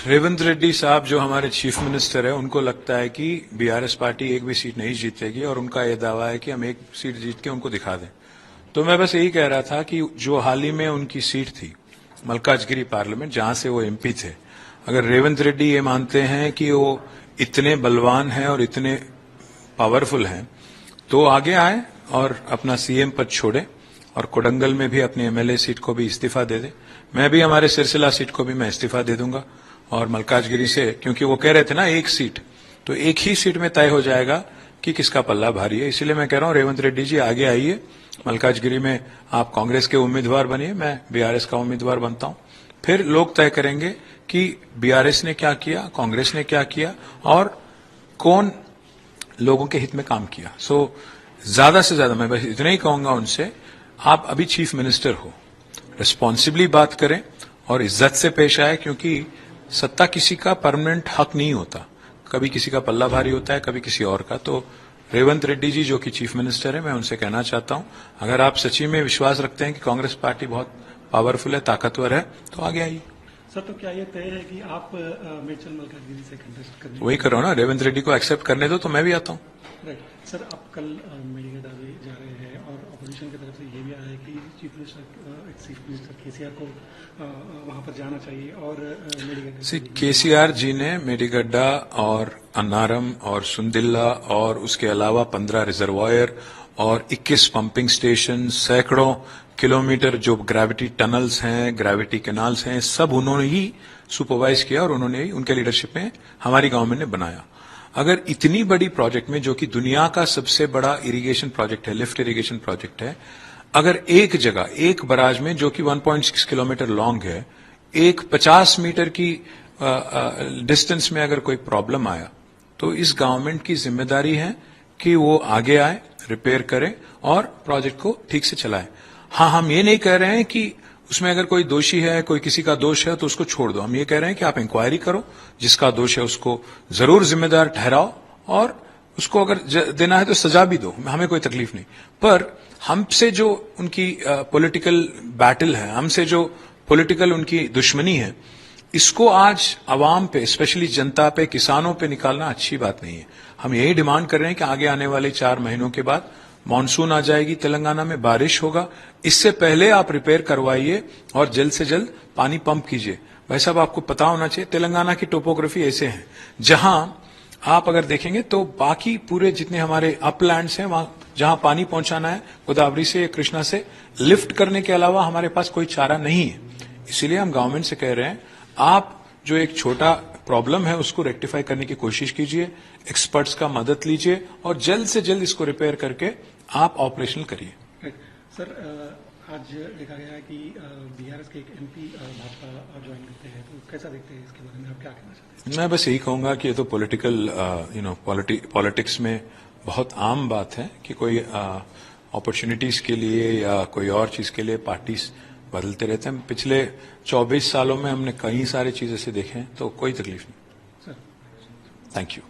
रेवंत रेड्डी साहब जो हमारे चीफ मिनिस्टर है, उनको लगता है कि बीआरएस पार्टी एक भी सीट नहीं जीतेगी और उनका यह दावा है कि हम एक सीट जीत के उनको दिखा दें। तो मैं बस यही कह रहा था कि जो हाल ही में उनकी सीट थी मलकाजगिरी पार्लियामेंट, जहां से वो एमपी थे, अगर रेवंत रेड्डी ये मानते हैं कि वो इतने बलवान हैं और इतने पावरफुल हैं, तो आगे आए और अपना सीएम पद छोड़े और कोडंगल में भी अपनी एमएलए सीट को भी इस्तीफा दे दे। मैं भी हमारे सिरसिला सीट को भी मैं इस्तीफा दे दूंगा और मलकाजगिरी से, क्योंकि वो कह रहे थे ना एक सीट, तो एक ही सीट में तय हो जाएगा कि किसका पल्ला भारी है। इसलिए मैं कह रहा हूं रेवंत रेड्डी जी आगे आइए, मलकाजगिरी में आप कांग्रेस के उम्मीदवार बनिए, मैं बीआरएस का उम्मीदवार बनता हूं। फिर लोग तय करेंगे कि बीआरएस ने क्या किया, कांग्रेस ने क्या किया और कौन लोगों के हित में काम किया। ज्यादा से ज्यादा मैं बस इतना ही कहूंगा उनसे, आप अभी चीफ मिनिस्टर हो, रिस्पॉन्सिबली बात करें और इज्जत से पेश आए, क्योंकि सत्ता किसी का परमानेंट हक नहीं होता, कभी किसी का पल्ला भारी होता है, कभी किसी और का। तो रेवंत रेड्डी जी जो कि चीफ मिनिस्टर है, मैं उनसे कहना चाहता हूं, अगर आप सच्ची में विश्वास रखते हैं कि कांग्रेस पार्टी बहुत पावरफुल है, ताकतवर है, तो आगे आइए। सर, तो क्या ये तय है कि आप मेचल मलकाजगिरी से कंटेस्ट करेंगे? वही कर रहा हूं ना, रेवंत रेड्डी को एक्सेप्ट करने दो तो मैं भी आता हूं। राइट सर, आप कल मेडीगड्ढा भी जा रहे हैं और अपोजिशन की तरफ से ये भी आया है कि चीफ मिनिस्टर केसीआर को वहां पर जाना चाहिए और मेडीगड्ढा केसीआर जी ने मेडीगड्ढा और अन्नारम और सुंदिल्ला और उसके अलावा 15 रिजर्वायर और 21 पंपिंग स्टेशन, सैकड़ों किलोमीटर जो ग्रेविटी टनल्स हैं, ग्रेविटी कैनाल्स हैं, सब उन्होंने ही सुपरवाइज किया और उन्होंने ही, उनके लीडरशिप में हमारी गवर्नमेंट ने बनाया। अगर इतनी बड़ी प्रोजेक्ट में, जो कि दुनिया का सबसे बड़ा इरिगेशन प्रोजेक्ट है, लिफ्ट इरिगेशन प्रोजेक्ट है, अगर एक जगह, एक बराज में जो कि 1.6 किलोमीटर लॉन्ग है, एक 50 मीटर की डिस्टेंस में अगर कोई प्रॉब्लम आया, तो इस गवर्नमेंट की जिम्मेदारी है कि वो आगे आए, रिपेयर करे और प्रोजेक्ट को ठीक से चलाए। हाँ, हम ये नहीं कह रहे हैं कि उसमें अगर कोई दोषी है, कोई किसी का दोष है, तो उसको छोड़ दो। हम ये कह रहे हैं कि आप इंक्वायरी करो, जिसका दोष है उसको जरूर जिम्मेदार ठहराओ और उसको अगर देना है तो सजा भी दो, हमें कोई तकलीफ नहीं। पर हमसे जो उनकी पॉलिटिकल बैटल है, हमसे जो पॉलिटिकल उनकी दुश्मनी है, इसको आज अवाम पे, स्पेशली जनता पे, किसानों पे निकालना अच्छी बात नहीं है। हम यही डिमांड कर रहे हैं कि आगे आने वाले 4 महीनों के बाद मानसून आ जाएगी, तेलंगाना में बारिश होगा, इससे पहले आप रिपेयर करवाइए और जल्द से जल्द पानी पंप कीजिए। भाई साहब, आपको पता होना चाहिए तेलंगाना की टोपोग्राफी ऐसे है, जहां आप अगर देखेंगे तो बाकी पूरे जितने हमारे अपलैंड्स हैं, वहां जहां पानी पहुंचाना है गोदावरी से, कृष्णा से, लिफ्ट करने के अलावा हमारे पास कोई चारा नहीं है। इसीलिए हम गवर्नमेंट से कह रहे हैं, आप जो एक छोटा प्रॉब्लम है उसको रेक्टिफाई करने की कोशिश कीजिए, एक्सपर्ट्स का मदद लीजिए और जल्द से जल्द इसको रिपेयर करके आप ऑपरेशनल करिए। सर, आज देखा गया है कि बीआरएस के एक एमपी भाजपा ज्वाइन करते हैं, तो कैसा देखते हैं, इसके बारे में आप क्या कहना चाहते हैं? मैं बस यही कहूंगा कि ये तो पॉलिटिकल पॉलिटिक्स में बहुत आम बात है कि कोई अपॉर्चुनिटीज के लिए या कोई और चीज के लिए पार्टीज बदलते रहते हैं। पिछले 24 सालों में हमने कई सारी चीजें से देखे हैं, तो कोई तकलीफ नहीं। Sir, thank you.